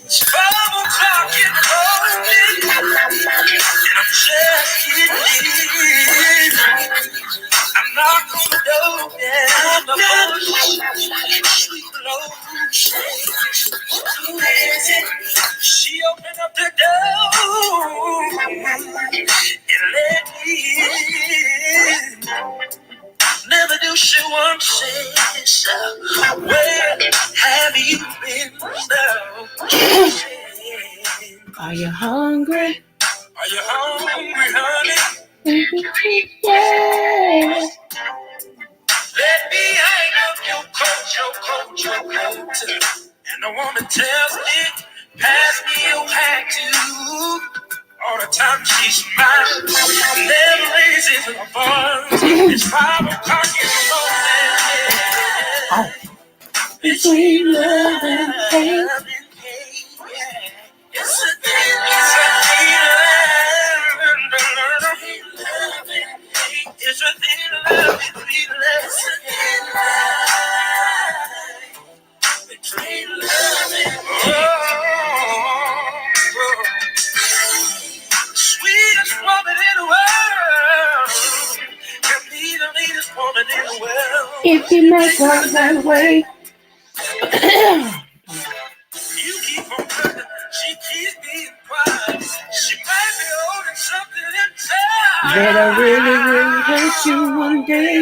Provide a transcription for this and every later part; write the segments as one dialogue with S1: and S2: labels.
S1: It's 5 o'clock in the morning, and I'm just getting in. I'm not gonna go down the whole sweet low. Who is it? She opened up the door and let me in. Never do she want to say so. Where have you been now? Are you hungry? Are you hungry, honey? Yeah. Let me hang up your coat. And the woman tells me, pass me your hat too. All the time she smiles, never raises her voice. It's 5 o'clock in the morning. Oh. Between love and hate. It's a thing, it's a thing, love, between love and sweetest woman in the world. Can be the neatest woman in the world. If you make her that way. You keep on cooking, she keeps being quiet. She might be holding something inside that'll really hurt you one day.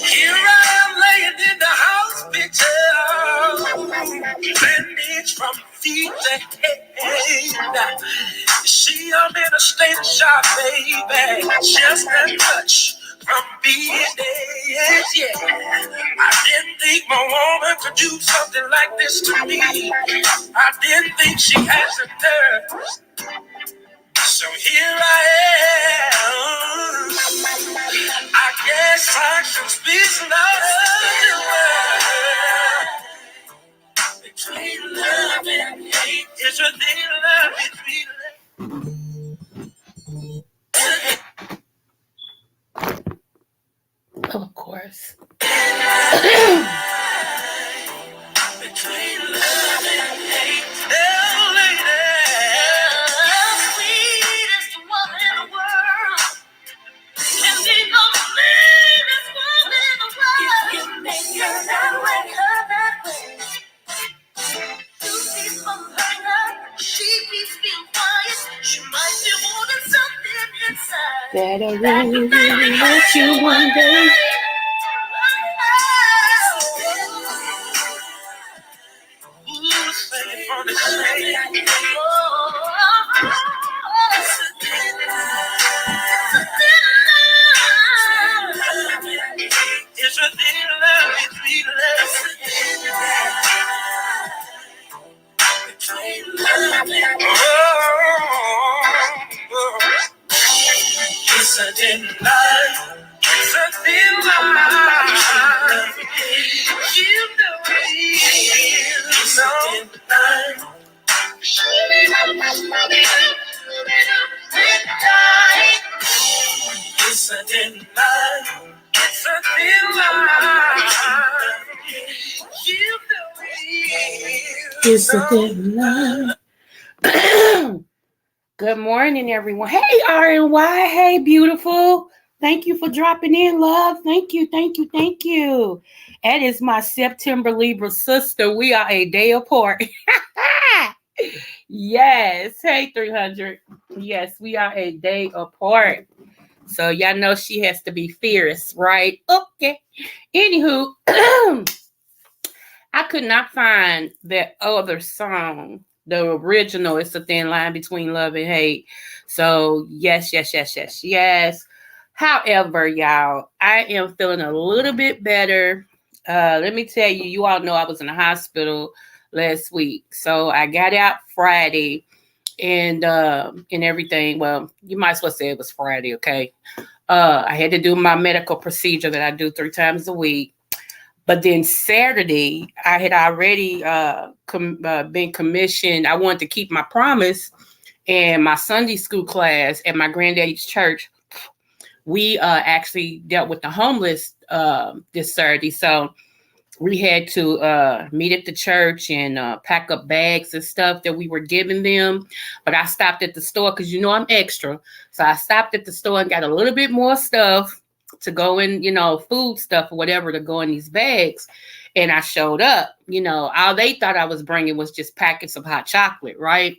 S1: Here I am laying in the hospital, bandaged from feet to head. See, I'm in a state of shock, baby, just that much from being dead. Yeah, I didn't think my woman could do something like this to me. I didn't think she had the nerve. So here I am. I guess I should speak louder. Between love and hate, it's a thing, love between love. Of course. Between love and hate, oh lady, the sweetest woman in the world. Can be the meanest woman in the world. If you make her that way, you see from her, she keeps being quiet. She might be holding something inside that'll really hurt you one day. It's a thin love between love and it's a thin line. It's a thin line. You know it. It's a thin line. It's a thin line. It's a thin line. You know it. It's a thin line. Good morning, everyone. Hey, RNY. Hey, beautiful. Thank you for dropping in, love. Thank you. That is my September Libra sister. We are a day apart. Yes. Hey, 300. Yes, we are a day apart. So y'all know she has to be fierce, right? Okay. Anywho, I could not find that other song. The original is a thin line between love and hate. So yes. However, y'all, I am feeling a little bit better. Let me tell you, you all know I was in the hospital last week. So I got out Friday and everything. Well, you might as well say it was Friday, okay? I had to do my medical procedure that I do 3 times a week. But then Saturday, I had already been commissioned. I wanted to keep my promise. And my Sunday school class at my granddaddy's church, we actually dealt with the homeless this Saturday. So we had to meet at the church and pack up bags and stuff that we were giving them. But I stopped at the store because I'm extra. So I stopped at the store and got a little bit more stuff to go in, food stuff or whatever to go in these bags. And I showed up, all they thought I was bringing was just packets of hot chocolate, right?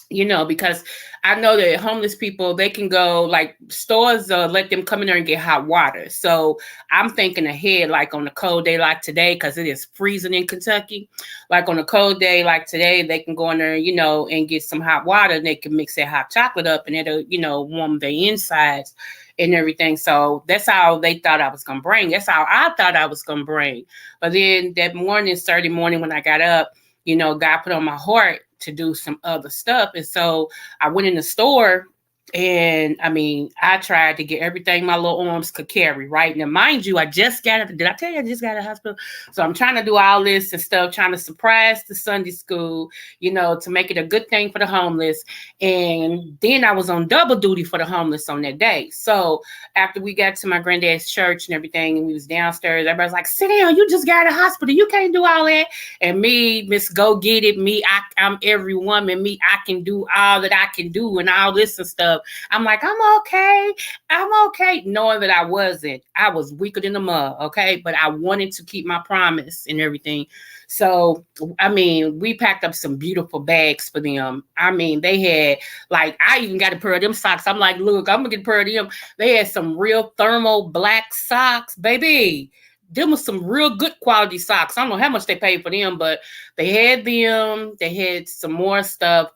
S1: Because I know that homeless people, they can go, like, stores let them come in there and get hot water. So I'm thinking ahead, like on a cold day like today, because it is freezing in Kentucky. Like on a cold day like today, they can go in there, and get some hot water, and they can mix that hot chocolate up, and it'll, warm their insides and everything. So that's how they thought I was going to bring. That's how I thought I was going to bring. But then that morning, Saturday morning when I got up, God put on my heart to do some other stuff. And so I went in the store, and I tried to get everything my little arms could carry, right? Now, mind you, I just got it. Did I tell you I just got out of the hospital? So I'm trying to do all this and stuff, trying to surprise the Sunday school, to make it a good thing for the homeless. And then I was on double duty for the homeless on that day. So after we got to my granddad's church and everything, and we was downstairs, everybody's like, sit down, you just got out of the hospital. You can't do all that. And me, Miss Go Get It, me, I'm every woman, me, I can do all that I can do and all this and stuff. I'm like, I'm okay, knowing that I wasn't. I was weaker than the mud, okay? But I wanted to keep my promise and everything. So, we packed up some beautiful bags for them. They had, like, I even got a pair of them socks. I'm like, look, I'm going to get a pair of them. They had some real thermal black socks, baby. Them was some real good quality socks. I don't know how much they paid for them, but they had them. They had some more stuff,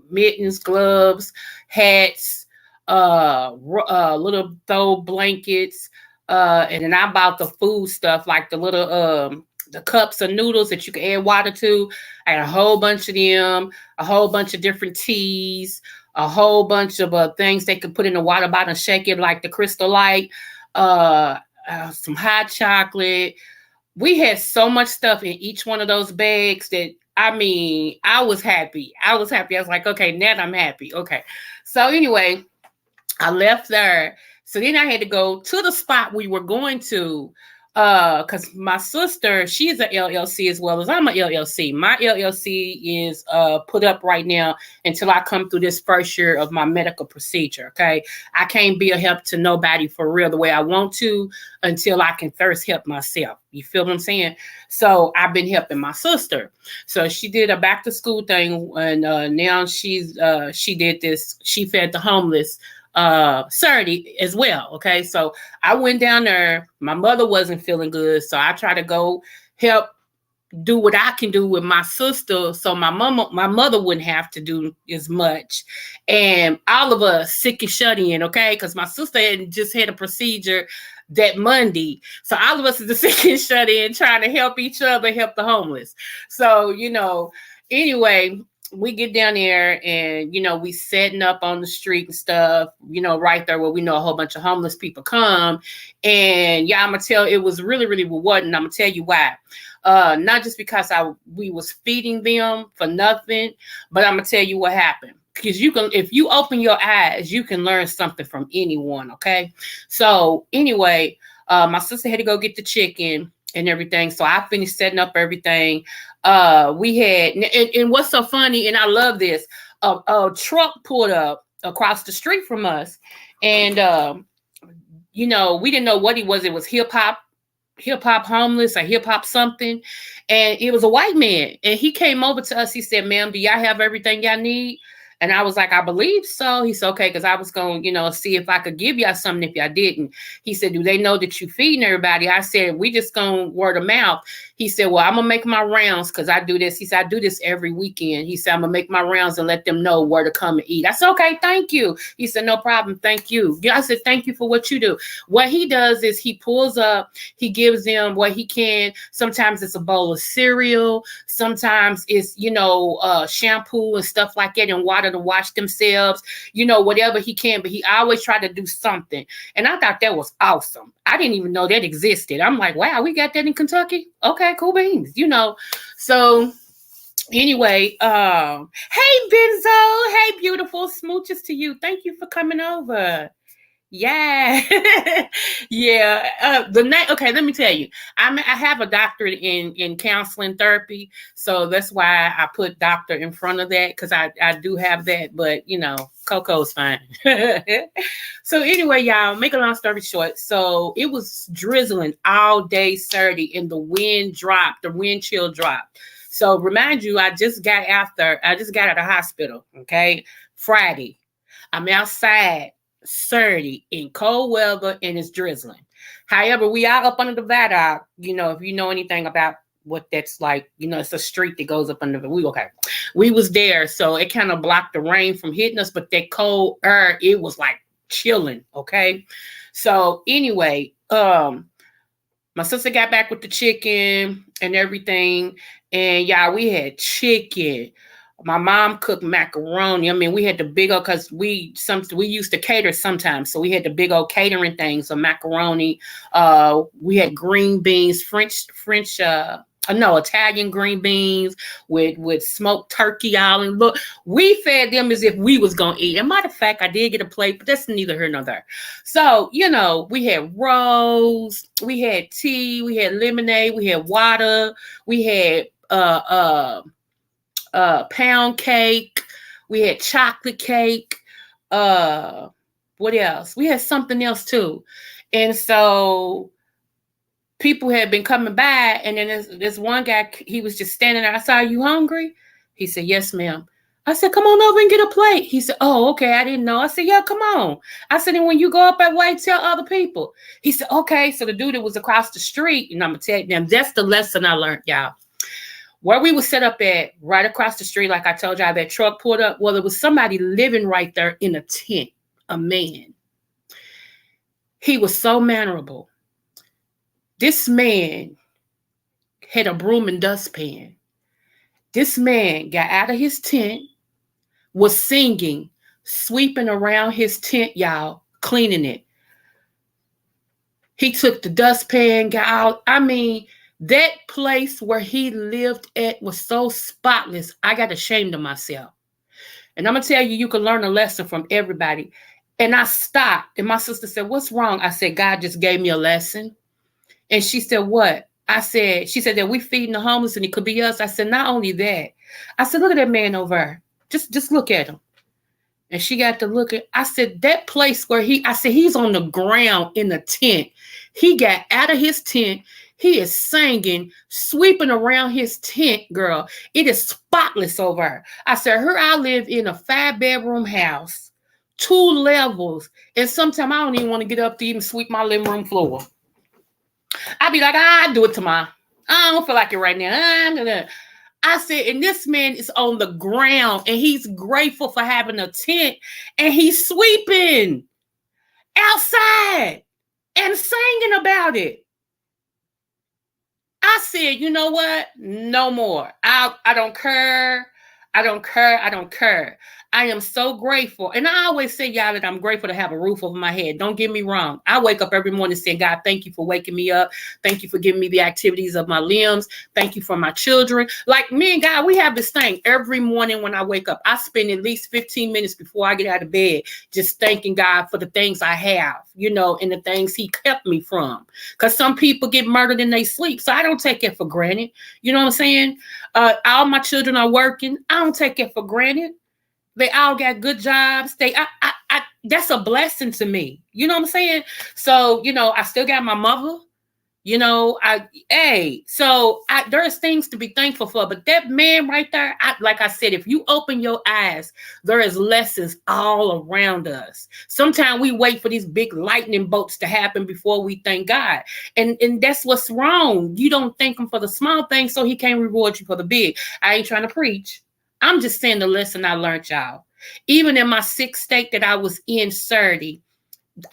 S1: mittens, gloves, hats, little throw blankets, and then I bought the food stuff, like the little the cups of noodles that you can add water to. I had a whole bunch of them, a whole bunch of different teas, a whole bunch of things they could put in the water bottle and shake it, like the Crystal Light, some hot chocolate. We had so much stuff in each one of those bags that I was happy. I was like, okay, now I'm happy. Okay. So anyway, I left there. So then I had to go to the spot we were going to, because my sister, she's an LLC as well as I'm an LLC. My LLC is put up right now until I come through this first year of my medical procedure. Okay, I can't be a help to nobody for real the way I want to until I can first help myself. You feel what I'm saying? So I've been helping my sister. So she did a back to school thing, and now she did this. She fed the homeless Saturday as well. Okay, so I went down there. My mother wasn't feeling good, so I tried to go help do what I can do with my sister, so my mother wouldn't have to do as much. And all of us sick and shut in, okay, because my sister had just had a procedure that Monday, so all of us is sick and shut in, trying to help each other, help the homeless. So anyway, we get down there and, we setting up on the street and stuff, right there where we know a whole bunch of homeless people come. And yeah, I'm going to tell, it was really, really rewarding. I'm going to tell you why. Not just because we was feeding them for nothing, but I'm going to tell you what happened. Because if you open your eyes, you can learn something from anyone. Okay. So anyway, my sister had to go get the chicken and everything. So I finished setting up everything. We had, and what's so funny, and I love this, a truck pulled up across the street from us, and we didn't know what he was. It was hip hop homeless or hip hop something, and it was a white man, and he came over to us. He said, "Ma'am, do y'all have everything y'all need?" And I was like, I believe so. He said, okay, because I was going to, see if I could give y'all something if y'all didn't. He said, do they know that you feeding everybody? I said, we just going to word of mouth. He said, well, I'm going to make my rounds because I do this. He said, I do this every weekend. He said, I'm going to make my rounds and let them know where to come and eat. I said, okay, thank you. He said, no problem. Thank you. I said, thank you for what you do. What he does is he pulls up, he gives them what he can. Sometimes it's a bowl of cereal. Sometimes it's, shampoo and stuff like that and water to wash themselves, whatever he can, but he always tried to do something. And I thought that was awesome. I didn't even know that existed. I'm like, wow, we got that in Kentucky? Okay, cool beans, So anyway, hey Benzo, hey beautiful, smooches to you. Thank you for coming over. Yeah. Yeah. The name. Okay, let me tell you. I have a doctorate in counseling therapy, so that's why I put doctor in front of that because I do have that. But Coco's fine. So anyway, y'all, make a long story short. So it was drizzling all day Saturday, and the wind dropped. The wind chill dropped. So remind you, I just got out of the hospital. Okay, Friday. I'm outside Saturday in cold weather and it's drizzling. However, we are up under the viaduct. If you know anything about what that's like, it's a street that goes up under the okay. We was there, so it kind of blocked the rain from hitting us, but that cold air, it was like chilling. Okay. So anyway, my sister got back with the chicken and everything. And y'all, we had chicken. My mom cooked macaroni. I mean, we had the big old because we used to cater sometimes, so we had the big old catering things. So macaroni. We had green beans, Italian green beans with smoked turkey. All and look, we fed them as if we was gonna eat. And matter of fact, I did get a plate, but that's neither here nor there. So we had rolls, we had tea, we had lemonade, we had water, we had pound cake. We had chocolate cake. What else? We had something else too. And so people had been coming by, and then this one guy, he was just standing there. I said, "Are you hungry?" He said, "Yes, ma'am." I said, "Come on over and get a plate." He said, "Oh, okay. I didn't know." I said, "Yeah, come on." I said, "And when you go up that way, tell other people." He said, "Okay." So the dude that was across the street, and I'm going to tell them, that's the lesson I learned, y'all. Where we were set up at, right across the street, like I told y'all, that truck pulled up. Well, there was somebody living right there in a tent, a man. He was so mannerable. This man had a broom and dustpan. This man got out of his tent, was singing, sweeping around his tent, y'all, cleaning it. He took the dustpan, got out. I mean, that place where he lived at was so spotless. I got ashamed of myself. And I'm going to tell you, you can learn a lesson from everybody. And I stopped. And my sister said, "What's wrong?" I said, "God just gave me a lesson." And she said, "What?" She said that we feeding the homeless and it could be us. I said, "Not only that." I said, "Look at that man over there. Just look at him." And she got to look at, I said, that place where I said, he's on the ground in the tent. He got out of his tent. He is singing, sweeping around his tent, girl. It is spotless over her. I said, "Here I live in a 5-bedroom house, 2 levels. And sometimes I don't even want to get up to even sweep my living room floor. I'd be like, I'll do it tomorrow. I don't feel like it right now. I said, and this man is on the ground and he's grateful for having a tent and he's sweeping outside and singing about it. I said, you know what? No more. I don't care. I don't care. I don't care. I am so grateful. And I always say, y'all, that I'm grateful to have a roof over my head. Don't get me wrong. I wake up every morning saying, "God, thank you for waking me up. Thank you for giving me the activities of my limbs. Thank you for my children." Like me and God, we have this thing every morning when I wake up. I spend at least 15 minutes before I get out of bed just thanking God for the things I have, and the things he kept me from. Because some people get murdered in their sleep. So I don't take it for granted. You know what I'm saying? All my children are working. I don't take it for granted. They all got good jobs. That's a blessing to me. You know what I'm saying? So, I still got my mother. There's things to be thankful for. But that man right there, like I said, if you open your eyes, there is lessons all around us. Sometimes we wait for these big lightning bolts to happen before we thank God. And that's what's wrong. You don't thank him for the small things, so he can't reward you for the big. I ain't trying to preach. I'm just saying the lesson I learned, y'all. Even in my 6th state that I was in, Saturday,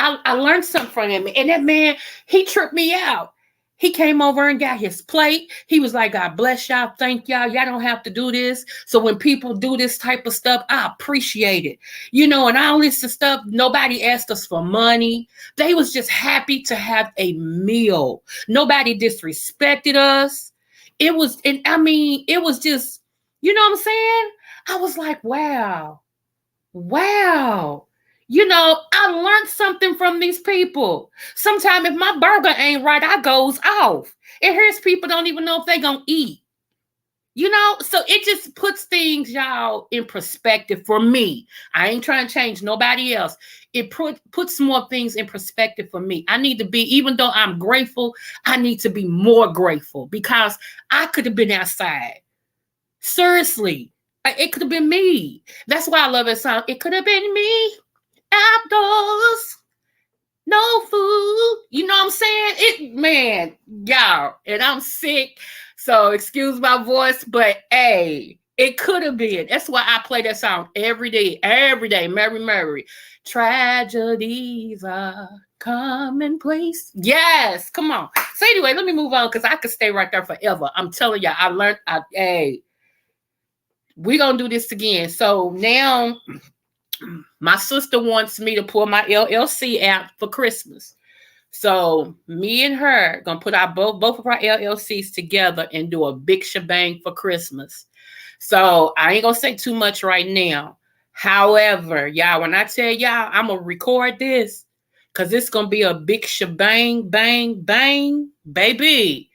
S1: I learned something from him. And that man, he tripped me out. He came over and got his plate. He was like, "God bless y'all. Thank y'all. Y'all don't have to do this." So when people do this type of stuff, I appreciate it. And all this stuff, nobody asked us for money. They was just happy to have a meal. Nobody disrespected us. It was just, you know what I'm saying? I was like, wow. I learned something from these people. Sometimes if my burger ain't right, I goes off. And here's people don't even know if they gonna eat. So it just puts things, y'all, in perspective for me. I ain't trying to change nobody else. It puts more things in perspective for me. I need to be, even though I'm grateful, I need to be more grateful because I could have been outside. Seriously, it could have been me. That's why I love that song. It could have been me outdoors. No food. You know what I'm saying? Man, y'all, and I'm sick. So excuse my voice, but hey, it could have been. That's why I play that song every day. Every day. Mary, Mary. Tragedies are commonplace. Yes, come on. So anyway, let me move on because I could stay right there forever. I'm telling y'all, I learned. Hey, we're going to do this again. So now my sister wants me to pull my LLC out for Christmas. So me and her gonna put our both of our LLCs together and do a big shebang for Christmas. So I ain't gonna say too much right now. However, y'all, when I tell y'all I'm gonna record this, cause it's gonna be a big shebang, bang, bang, baby.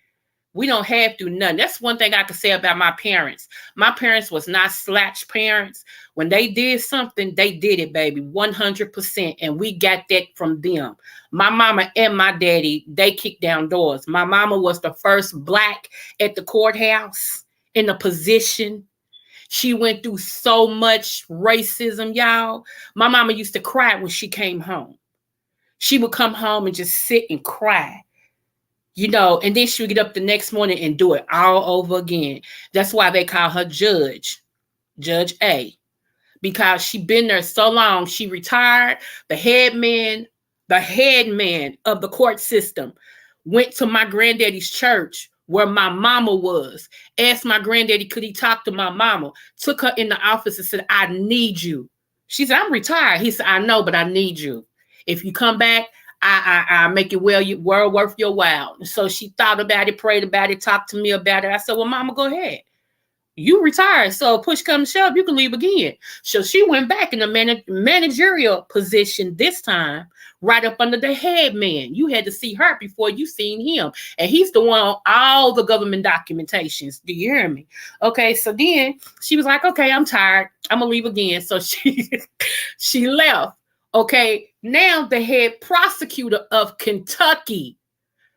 S1: We don't have to nothing. That's one thing I can say about my parents. My parents was not slouch parents. When they did something, they did it, baby, 100%. And we got that from them. My mama and my daddy, they kicked down doors. My mama was the first Black at the courthouse in a position. She went through so much racism, y'all. My mama used to cry when she came home. She would come home and just sit and cry. And then she would get up the next morning and do it all over again. That's why they call her Judge A, because she been there so long. She retired. The head man of the court system went to my granddaddy's church where my mama was, asked my granddaddy, could he talk to my mama, took her in the office and said, I need you. She said, I'm retired. He said, I know, but I need you. If you come back, I make it well worth your while. So she thought about it, prayed about it, talked to me about it. I said, well, mama, go ahead. You retired, so push comes to shove, you can leave again. So she went back in the managerial position this time, right up under the head man. You had to see her before you seen him. And he's the one on all the government documentations. Do you hear me? Okay, so then she was like, okay, I'm tired. I'm going to leave again. So she left. Okay, now the head prosecutor of Kentucky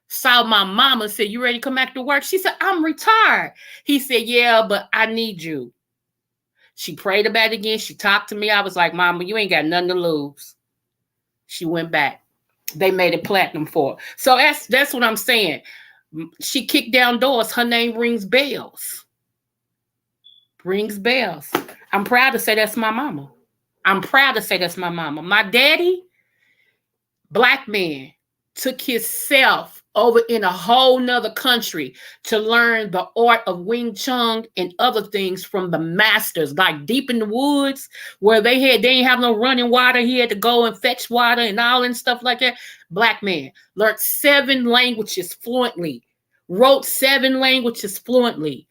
S1: saw my mama, said, you ready to come back to work? She said, I'm retired. He said, yeah, but I need you. She prayed about it again. She talked to me. I was like, mama, you ain't got nothing to lose. She went back. They made it platinum for her. So that's what I'm saying. She kicked down doors. Her name rings bells. Rings bells. I'm proud to say that's my mama. I'm proud to say that's my mama. My daddy, Black man, took himself over in a whole nother country to learn the art of Wing Chun and other things from the masters, like deep in the woods where they ain't have no running water. He had to go and fetch water and all and stuff like that. Black man learned 7 languages fluently. Wrote 7 languages fluently,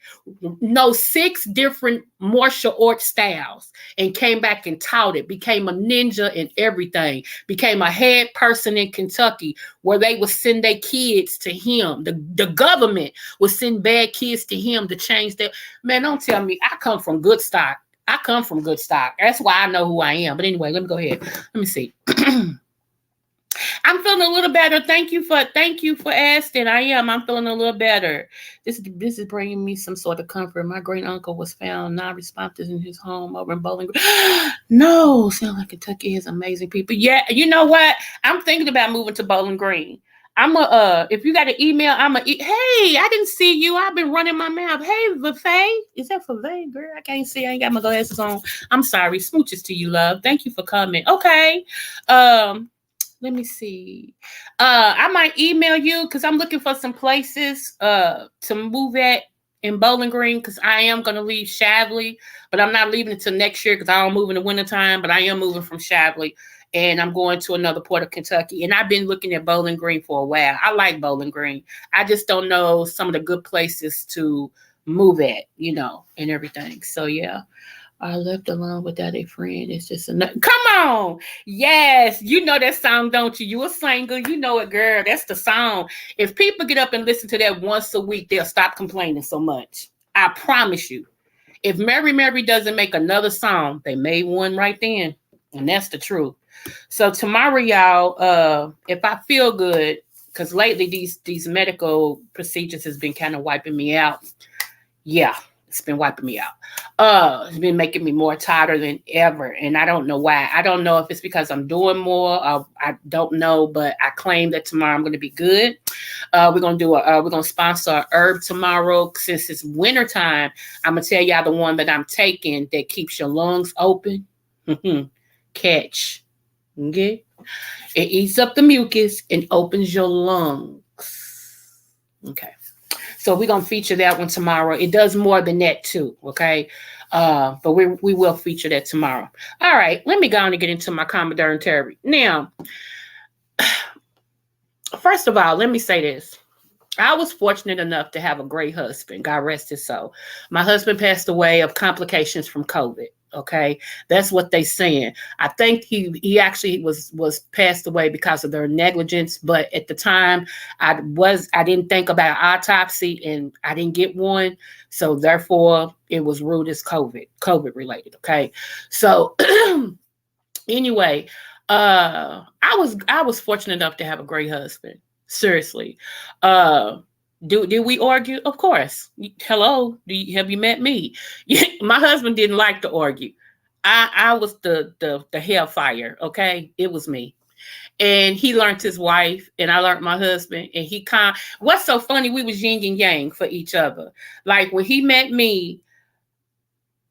S1: know 6 different martial art styles, and came back and taught it, became a ninja and everything, became a head person in Kentucky where they would send their kids to him. The government would send bad kids to him to change their, man, don't tell me, I come from good stock. That's why I know who I am. But anyway, let me go ahead. Let me see. I'm feeling a little better. Thank you for asking. I'm feeling a little better. This is bringing me some sort of comfort. My great uncle was found non-responsive in his home over in Bowling Green. No, sound like Kentucky has amazing people. Yeah, you know what? I'm thinking about moving to Bowling Green. If you got an email, hey, I didn't see you. I've been running my mouth. Hey, Vafay. Is that Vafay, girl? I can't see. I ain't got my glasses on. I'm sorry. Smooches to you, love. Thank you for coming. Okay. Let me see. I might email you because I'm looking for some places to move at in Bowling Green because I am going to leave Shavley, but I'm not leaving until next year because I don't move in the wintertime, but I am moving from Shavley and I'm going to another part of Kentucky. And I've been looking at Bowling Green for a while. I like Bowling Green. I just don't know some of the good places to move at, and everything. So, yeah. I left alone without a friend. It's just enough. Come on. Yes. You know that song, don't you? You a singer. You know it, girl. That's the song. If people get up and listen to that once a week, they'll stop complaining so much. I promise you. If Mary Mary doesn't make another song, they made one right then. And that's the truth. So tomorrow, y'all, if I feel good, because lately these medical procedures has been kind of wiping me out. Yeah, it's been wiping me out. It's been making me more tired than ever, and I don't know why. I don't know if it's because I'm doing more. I don't know, but I claim that tomorrow I'm going to be good. We're gonna sponsor a herb tomorrow since it's winter time. I'm gonna tell y'all the one that I'm taking that keeps your lungs open. Catch, okay? It eats up the mucus and opens your lungs. Okay. So we're gonna feature that one tomorrow. It does more than that too, okay? But we will feature that tomorrow. All right, let me go on and get into my Commodore Terry. Now, first of all, let me say this. I was fortunate enough to have a great husband. God rest his soul. My husband passed away of complications from COVID. Okay, that's what they saying. I think he actually was passed away because of their negligence. But at the time, I didn't think about autopsy and I didn't get one, so therefore it was ruled as COVID related. Okay, so anyway, I was fortunate enough to have a great husband. Seriously. Uh did we argue? Of course. Hello. Have you met me? My husband didn't like to argue. I was the hellfire. Okay, it was me. And he learned his wife, and I learned my husband. And what's so funny? We was yin and yang for each other. Like when he met me,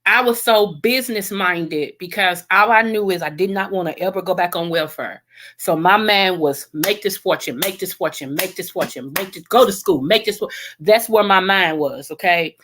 S1: I was so business minded because all I knew is I did not want to ever go back on welfare. So my man was make this fortune, make this fortune, make this fortune, go to school, make this. That's where my mind was. Okay.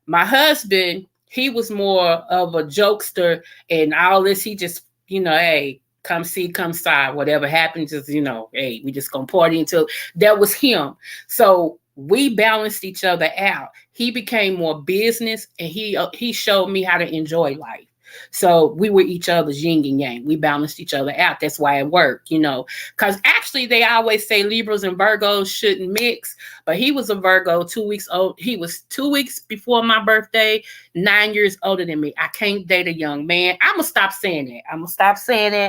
S1: My husband, he was more of a jokester and all this. He just, hey, come see, come side, whatever happens is, hey, we just gonna party until that was him. So we balanced each other out. He became more business and he showed me how to enjoy life. So we were each other's yin and yang. We balanced each other out. That's why it worked, because actually they always say Libras and Virgos shouldn't mix, but he was a Virgo 2 weeks old. He was 2 weeks before my birthday, 9 years older than me. I can't date a young man. I'm going to stop saying that. I'm going to stop saying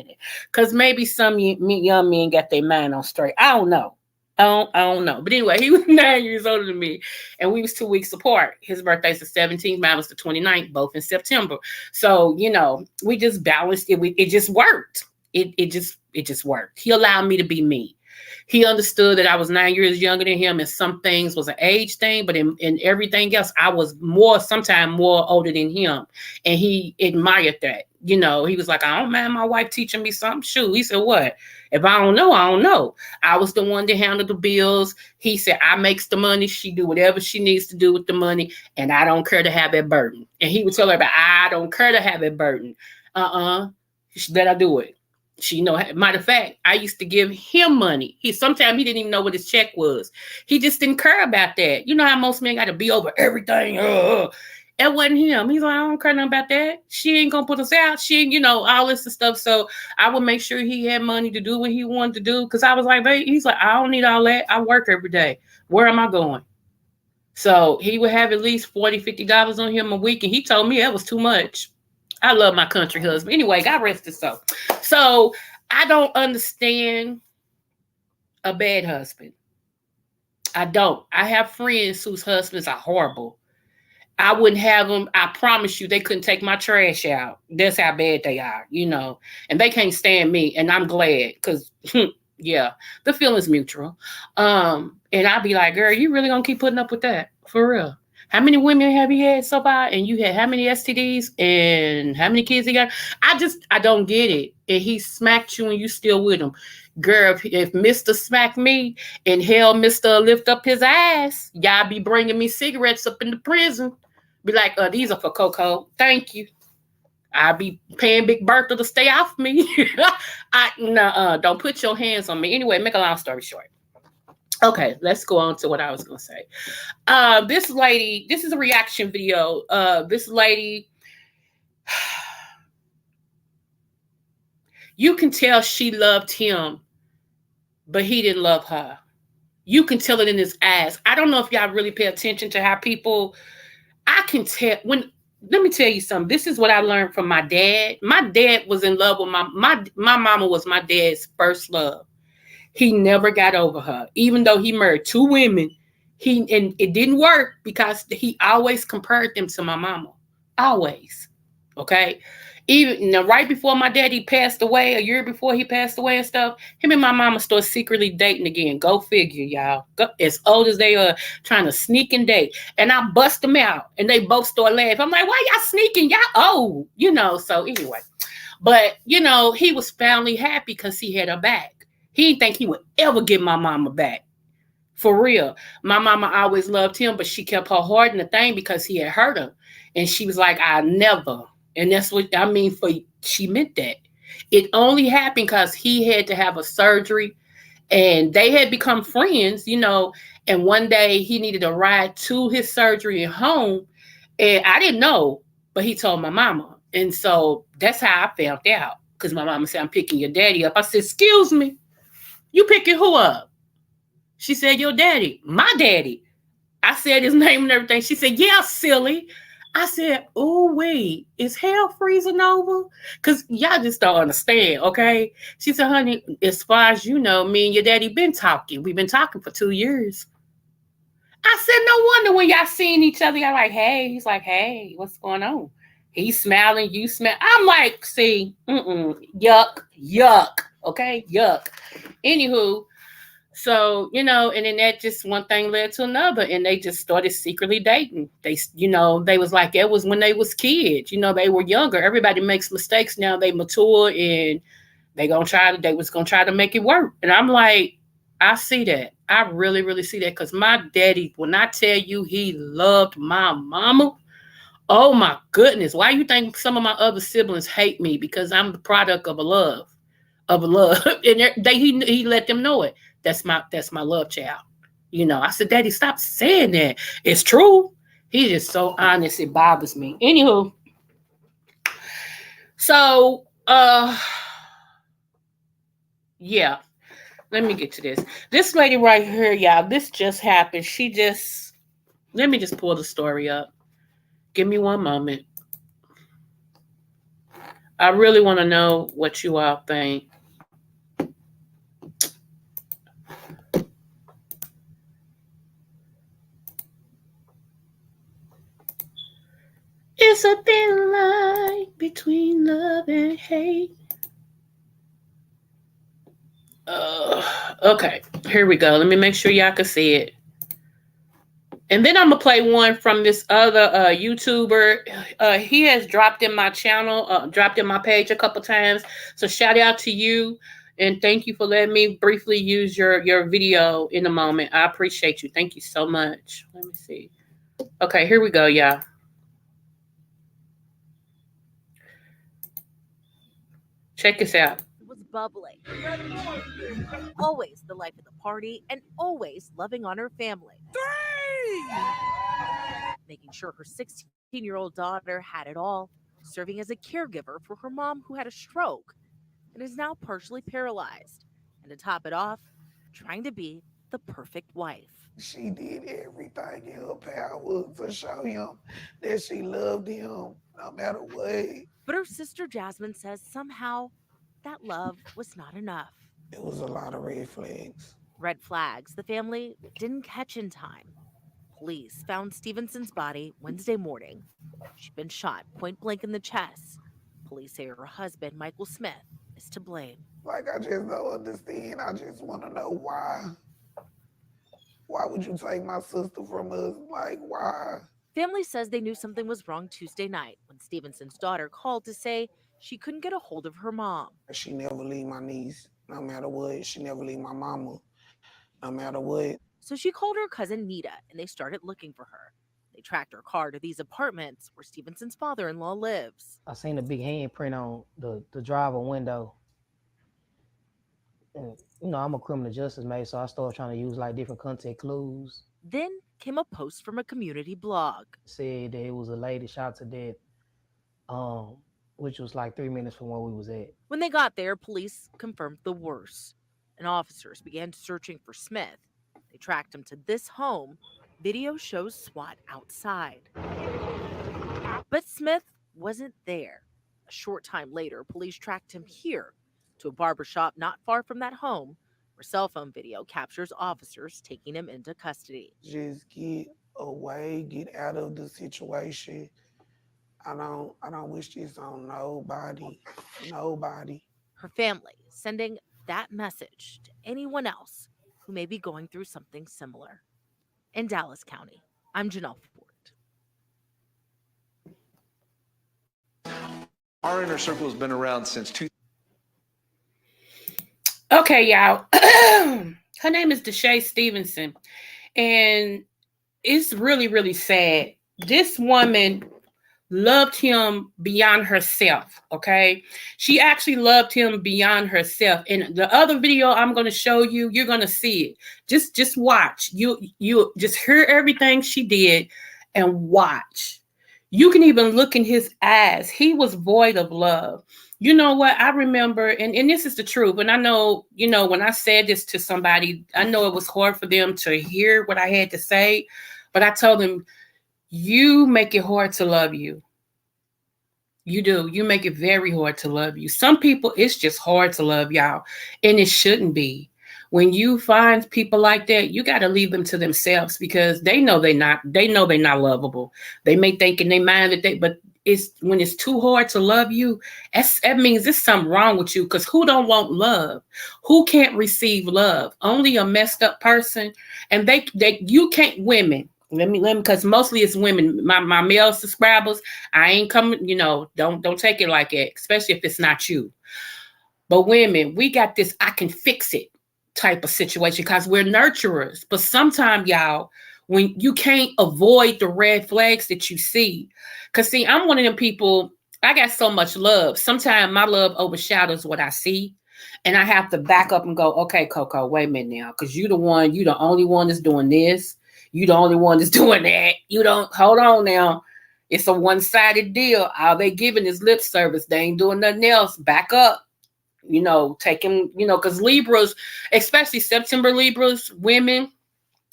S1: that. Because maybe some young men got their mind on straight. I don't know. I don't know. But anyway, he was 9 years older than me. And we was 2 weeks apart. His birthday's the 17th, mine was the 29th, both in September. So, we just balanced it. It just worked. It just worked. He allowed me to be me. He understood that I was 9 years younger than him, and some things was an age thing, but in everything else, I was sometimes more older than him. And he admired that. He was like, I don't mind my wife teaching me something. Shoot. He said, what? If I don't know, I don't know. I was the one that handled the bills. He said, I makes the money. She do whatever she needs to do with the money. And I don't care to have that burden. And he would tell her, I don't care to have that burden. Let her do it. She matter of fact, I used to give him money. Sometimes he didn't even know what his check was. He just didn't care about that. You know how most men got to be over everything. It wasn't him. He's like, I don't care nothing about that. She ain't gonna put us out. She ain't, all this and stuff. So I would make sure he had money to do what he wanted to do. Cause I was like, babe, he's like, I don't need all that. I work every day. Where am I going? So he would have at least $40, $50 on him a week. And he told me that was too much. I love my country husband. Anyway, God rest his soul. So I don't understand a bad husband. I don't. I have friends whose husbands are horrible. I wouldn't have them. I promise you, they couldn't take my trash out. That's how bad they are, and they can't stand me. And I'm glad because, yeah, the feeling's mutual. And I'd be like, girl, you really gonna keep putting up with that? For real? How many women have you had so far? And you had how many STDs and how many kids he got? I don't get it. And he smacked you and you still with him. Girl, if Mr. smacked me and hell, Mr. lift up his ass, y'all be bringing me cigarettes up in the prison. Be like, these are for Coco. Thank you. I'll be paying Big Bertha to stay off me. Don't put your hands on me. Anyway, make a long story short. Okay, let's go on to what I was going to say. This lady, this is a reaction video. This lady, You can tell she loved him, but he didn't love her. You can tell it in his eyes. I don't know if y'all really pay attention to how people, I can tell when, let me tell you something. This is what I learned from my dad. My dad was in love with my mama was my dad's first love. He never got over her. Even though he married two women, and it didn't work because he always compared them to my mama. Always. Okay. Even right before my daddy passed away, a year before he passed away and stuff, him and my mama started secretly dating again. Go figure, y'all. As old as they are, trying to sneak and date. And I bust them out and they both start laughing. I'm like, why y'all sneaking? Y'all old, so anyway. But he was finally happy because he had her back. He didn't think he would ever get my mama back. For real. My mama always loved him, but she kept her heart in the thing because he had hurt her. And she was like, I never. And that's what I mean for she meant that. It only happened because he had to have a surgery and they had become friends. And one day he needed a ride to his surgery and home. And I didn't know, but he told my mama. And so that's how I found out. Because my mama said, I'm picking your daddy up. I said, excuse me, you picking who up? She said, your daddy, my daddy. I said his name and everything. She said, yeah, silly. I said, oh, wait, is hell freezing over? Because y'all just don't understand, okay? She said, honey, as far as you know, me and your daddy been talking. We've been talking for 2 years. I said, no wonder when y'all seeing each other, y'all like, hey. He's like, hey, what's going on? He's smiling, you smile. I'm like, see, yuck, yuck, okay, yuck. Anywho, so, and then that just one thing led to another, and they just started secretly dating. They was like, it was when they was kids, they were younger. Everybody makes mistakes now, they mature, and they was gonna try to make it work. And I'm like, I see that. I really, really see that. Cause my daddy, when I tell you he loved my mama, oh my goodness. Why you think some of my other siblings hate me? Because I'm the product of a love. Of a love. And he let them know it. That's my love child. I said, Daddy, stop saying that. It's true. He's just so honest, it bothers me. Anywho, so yeah. Let me get to this. This lady right here, y'all, this just happened. Let me just pull the story up. Give me one moment. I really want to know what you all think. It's a thin line between love and hate. Okay, here we go. Let me make sure y'all can see it. And then I'm gonna play one from this other YouTuber. He has dropped in my channel, dropped in my page a couple times. So shout out to you, and thank you for letting me briefly use your video in a moment. I appreciate you. Thank you so much. Let me see. Okay, here we go, y'all. Check this out.
S2: Was bubbly, always the life of the party, and always loving on her family. Making sure her 16-year-old daughter had it all, serving as a caregiver for her mom who had a stroke and is now partially paralyzed. And to top it off, trying to be the perfect wife.
S3: She did everything in her power to show him that she loved him no matter what.
S2: But her sister Jasmine says somehow that love was not enough.
S3: It was a lot of red flags.
S2: Red flags the family didn't catch in time. Police found Stevenson's body Wednesday morning. She'd been shot point blank in the chest. Police say her husband, Michael Smith, is to blame.
S3: Like, I just don't understand. I just want to know why. Why would you take my sister from us? Like, why?
S2: Family says they knew something was wrong Tuesday night when Stevenson's daughter called to say she couldn't get a hold of her mom.
S3: She never leave my niece, no matter what. She never leave my mama, no matter what.
S2: So she called her cousin Nita and they started looking for her. They tracked her car to these apartments where Stevenson's father-in-law lives.
S4: I seen a big handprint on the driver window. And, I'm a criminal justice major, so I started trying to use like different contact clues.
S2: Then came a post from a community blog.
S4: Said that it was a lady shot to death which was like 3 minutes from where we was at.
S2: When they got there, police confirmed the worst, and officers began searching for Smith. They tracked him to this home. Video shows SWAT outside. But Smith wasn't there. A short time later, police tracked him here to a barbershop not far from that home, where cell phone video captures officers taking him into custody.
S3: Just get away, get out of the situation. I don't wish this on nobody. Nobody.
S2: Her family sending that message to anyone else who may be going through something similar. In Dallas County, I'm Janelle Ford.
S5: Our inner circle has been around since 2000.
S1: Okay, y'all. Her name is Deshae Stevenson. And it's really, really sad. This woman loved him beyond herself. Okay. She actually loved him beyond herself. And the other video I'm going to show you, you're going to see it. Just watch. You just hear everything she did and watch. You can even look in his eyes. He was void of love. You know what? I remember, and this is the truth. And I know, when I said this to somebody, I know it was hard for them to hear what I had to say. But I told them, you make it hard to love you. You do. You make it very hard to love you. Some people, it's just hard to love, y'all. And it shouldn't be. When you find people like that, you got to leave them to themselves because they know they're not lovable. They may think in their mind but it's when it's too hard to love you, that means there's something wrong with you, because who don't want love? Who can't receive love? Only a messed up person. And you can't, women. Let me, because mostly it's women. My male subscribers, I ain't coming, don't take it like that, especially if it's not you. But women, we got this I can fix it type of situation because we're nurturers. But sometimes, y'all, when you can't avoid the red flags that you see. Because, see, I'm one of them people, I got so much love. Sometimes my love overshadows what I see. And I have to back up and go, okay, Coco, wait a minute now. Because you the only one that's doing this. You the only one that's doing that. Hold on now. It's a one-sided deal. All they giving is lip service. They ain't doing nothing else. Back up. Taking, because Libras, especially September Libras, women,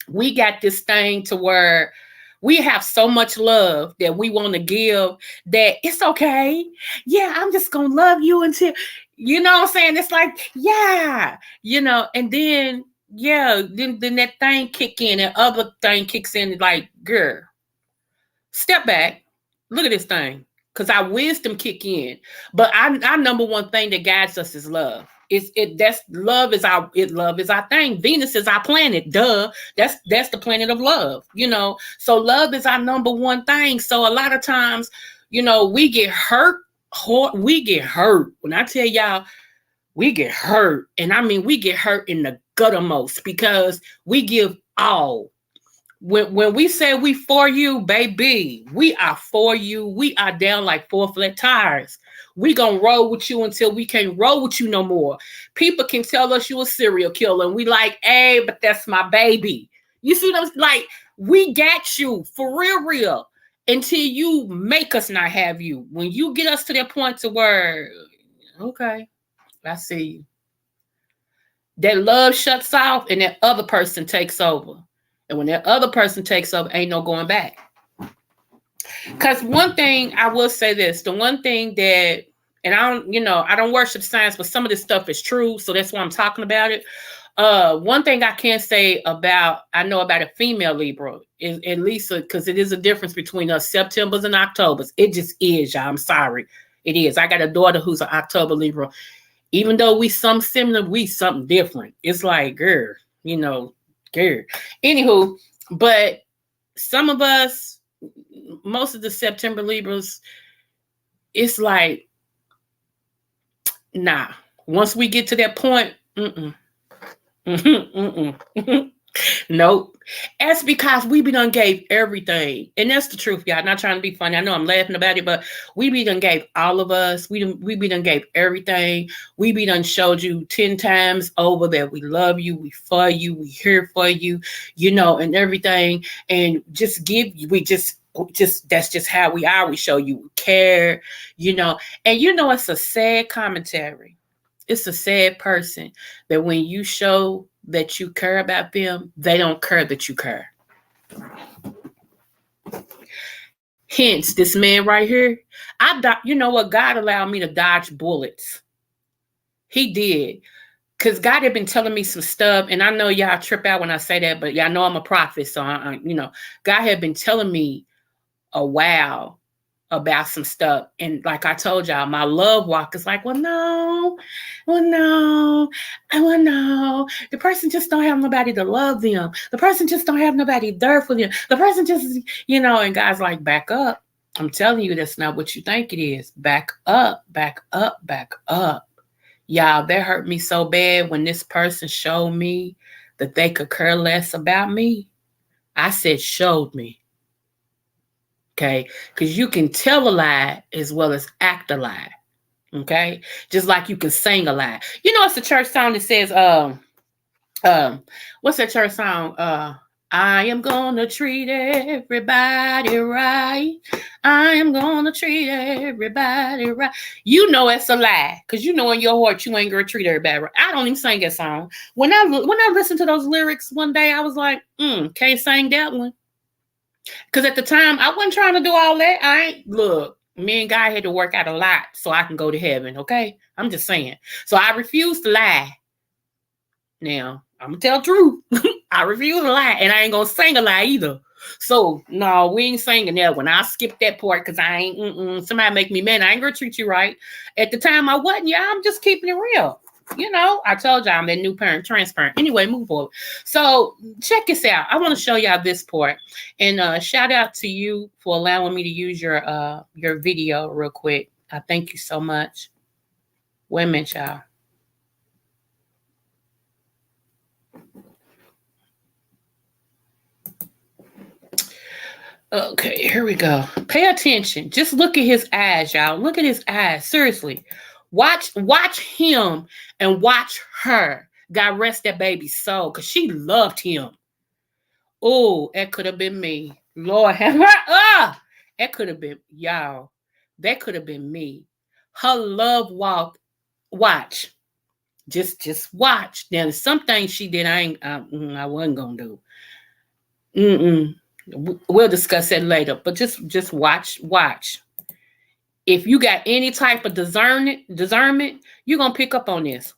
S1: we got this thing to where we have so much love that we want to give that it's okay. Yeah, I'm just going to love you until, you know what I'm saying? It's like, yeah, and then, then that thing kick in and other thing kicks in like, girl, step back. Look at this thing. Because our wisdom kick in. But our number one thing that guides us is love. Love is our thing. Venus is our planet. Duh. That's the planet of love. So love is our number one thing. So a lot of times, we get hurt. We get hurt. When I tell y'all, we get hurt. And I mean, we get hurt in the guttermost because we give all. When we say we for you, baby, we are for you. We are down like 4 flat tires. We gonna roll with you until we can't roll with you no more. People can tell us you a serial killer, and we like, hey, but that's my baby. You see what I'm like? We got you for real, until you make us not have you. When you get us to that point to where, okay, I see you. That love shuts off, and that other person takes over. And when that other person takes over, ain't no going back. Because one thing, I will say this, the one thing that, and I don't worship science, but some of this stuff is true. So that's why I'm talking about it. One thing I can say I know about a female Libra, is at least because it is a difference between us Septembers and Octobers. It just is, y'all. I'm sorry. It is. I got a daughter who's an October Libra. Even though we some similar, we something different. It's like, girl, girl. Anywho, but some of us, most of the September Libras, it's like, nah. Once we get to that point, nope. That's because we be done gave everything. And that's the truth, y'all. Not trying to be funny. I know I'm laughing about it, but we be done gave all of us. We be done gave everything. We be done showed you 10 times over that we love you, we for you, we here for you, and everything. And we just just that's just how we are. We show you care, you know. And you know, it's a sad commentary. It's a sad person that when you show that you care about them, they don't care that you care. Hence, this man right here, you know what? God allowed me to dodge bullets. He did. Because God had been telling me some stuff, and I know y'all trip out when I say that, but y'all know I'm a prophet, so you know, God had been telling me a while about some stuff. And like I told y'all, my love walk is like, well, no, well, no. The person just don't have nobody to love them. The person just don't have nobody there for them. The person just, you know, and God's like, back up. I'm telling you, that's not what you think it is. Back up, back up, back up. Y'all, that hurt me so bad when this person showed me that they could care less about me. I said, showed me. Okay, because you can tell a lie as well as act a lie. Okay, just like you can sing a lie. You know, it's a church song that says, what's that church song? I am gonna treat everybody right. I am gonna treat everybody right. You know it's a lie, because you know in your heart you ain't gonna treat everybody right. I don't even sing that song. When I listened to those lyrics one day, I was like, can't sing that one. Because at the time, I wasn't trying to do all that. Look, me and God had to work out a lot so I can go to heaven, okay? I'm just saying. So I refuse to lie. Now, I'm going to tell the truth. I refuse to lie, and I ain't going to sing a lie either. So, no, we ain't singing that one. I'll skip that part because I ain't, somebody make me mad. I ain't going to treat you right. At the time, I wasn't. Yeah, I'm just keeping it real. You know, I told y'all I'm that new parent, transparent. Anyway, move forward. So check this out. I want to show y'all this part. And shout out to you for allowing me to use your video real quick. I thank you so much. Wait a minute, y'all. Okay, here we go. Pay attention. Just look at his eyes, y'all. Look at his eyes. Seriously. Watch him and watch her. God rest that baby's soul, because she loved him. Oh, that could have been me. Lord have her. That could have been y'all. That could have been me. Her love walk. Watch. Just watch. Now, some things she did I wasn't gonna do. We'll discuss that later. But just watch. If you got any type of discernment, you're gonna pick up on this.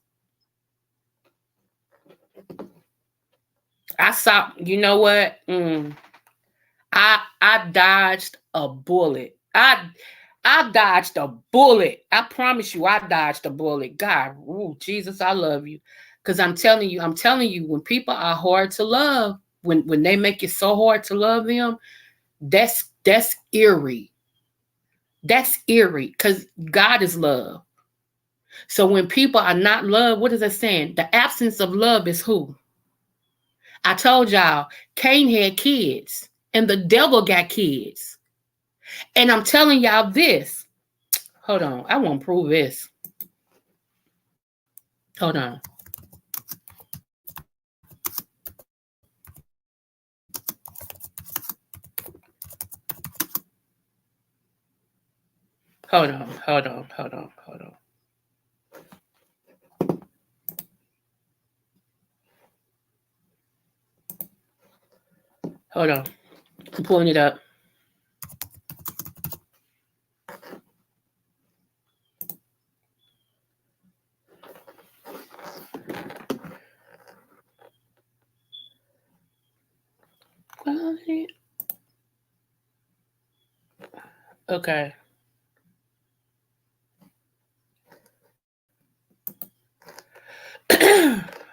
S1: I saw. You know what? I dodged a bullet. I dodged a bullet. I promise you, I dodged a bullet. God, ooh, Jesus, I love you. Because I'm telling you, when people are hard to love, when they make it so hard to love them, that's eerie. That's eerie, because God is love. So when people are not loved, what is that saying? The absence of love is who? I told y'all, Cain had kids, and the devil got kids. And I'm telling y'all this. Hold on. I want to prove this. Hold on. Hold on. Hold on. I'm pulling it up. Okay.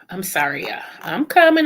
S1: I'm sorry, yeah. I'm coming.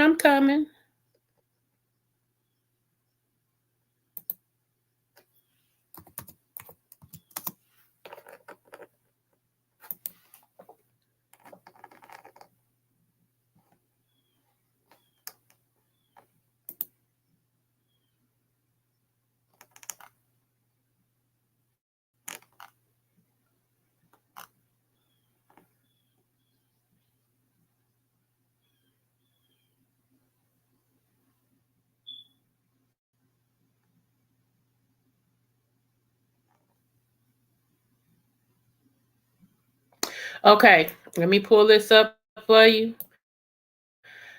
S1: Okay, let me pull this up for you.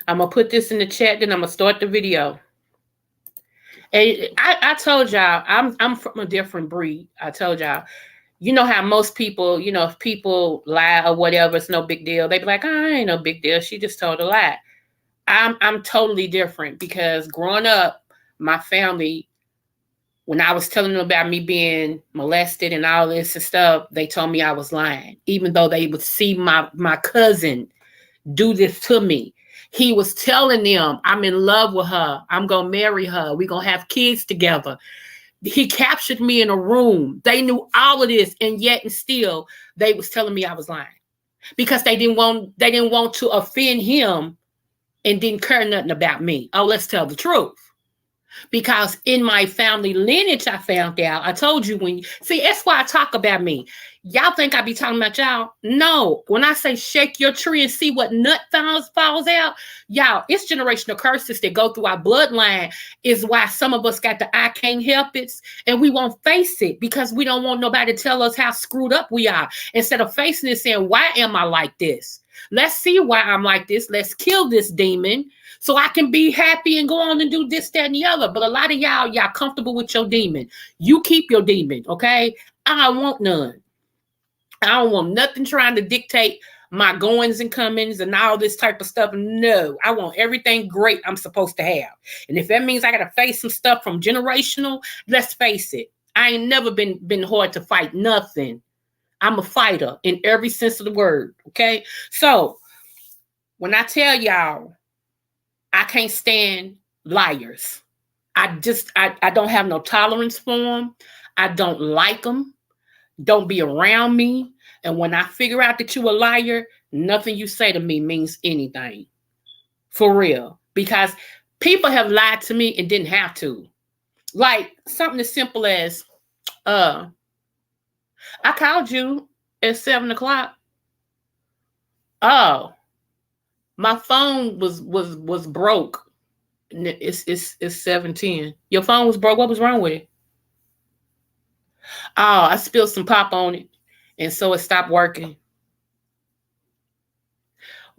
S1: I'm gonna put this in the chat, then I'm gonna start the video. And I told y'all I'm from a different breed. I told y'all. You know how most people, if people lie or whatever, it's no big deal. They be like, oh, ain't no big deal. She just told a lie. I'm totally different because growing up, my family, when I was telling them about me being molested and all this and stuff, they told me I was lying, even though they would see my cousin do this to me. He was telling them, I'm in love with her. I'm going to marry her. We're going to have kids together. He captured me in a room. They knew all of this, and yet and still they was telling me I was lying because they didn't want to offend him and didn't care nothing about me. Oh, let's tell the truth. Because in my family lineage, I found out. I told you when see, that's why I talk about me. Y'all think I be talking about y'all? No. When I say shake your tree and see what nut falls out, y'all, it's generational curses that go through our bloodline. Is why some of us got the I can't help it, and we won't face it because we don't want nobody to tell us how screwed up we are. Instead of facing it, saying, "Why am I like this? Let's see why I'm like this. Let's kill this demon." So I can be happy and go on and do this, that, and the other. But a lot of y'all comfortable with your demon. You keep your demon, okay? I don't want none. I don't want nothing trying to dictate my goings and comings and all this type of stuff. No, I want everything great I'm supposed to have. And if that means I got to face some stuff from generational, let's face it. I ain't never been hard to fight nothing. I'm a fighter in every sense of the word, okay? So when I tell y'all, I can't stand liars. I don't have no tolerance for them. I don't like them. Don't be around me. And when I figure out that you a liar, nothing you say to me means anything. For real. Because people have lied to me and didn't have to. Like something as simple as, I called you at 7 o'clock. Oh, my phone was broke. It's 7:10. Your phone was broke. What was wrong with it? Oh, I spilled some pop on it, and so it stopped working.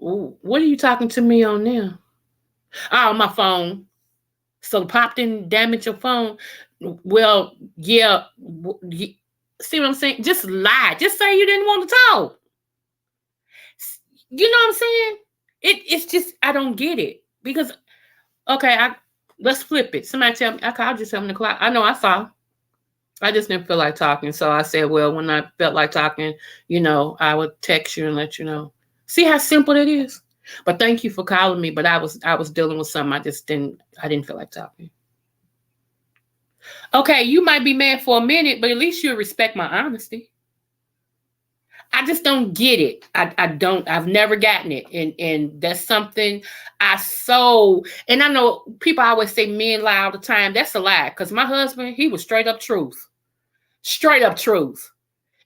S1: Ooh, what are you talking to me on now? Oh, my phone. So the pop didn't damage your phone. Well, yeah. See what I'm saying? Just lie. Just say you didn't want to talk. You know what I'm saying? It's just I don't get it because okay, let's flip it. Somebody tell me I called you 7 o'clock. I know I saw. I just didn't feel like talking. So I said, well, when I felt like talking, I would text you and let you know. See how simple it is? But thank you for calling me. But I was dealing with something. I didn't feel like talking. Okay, you might be mad for a minute, but at least you'll respect my honesty. I just don't get it. I've never gotten it. And that's something and I know people always say men lie all the time. That's a lie. Because my husband, he was straight up truth. Straight up truth.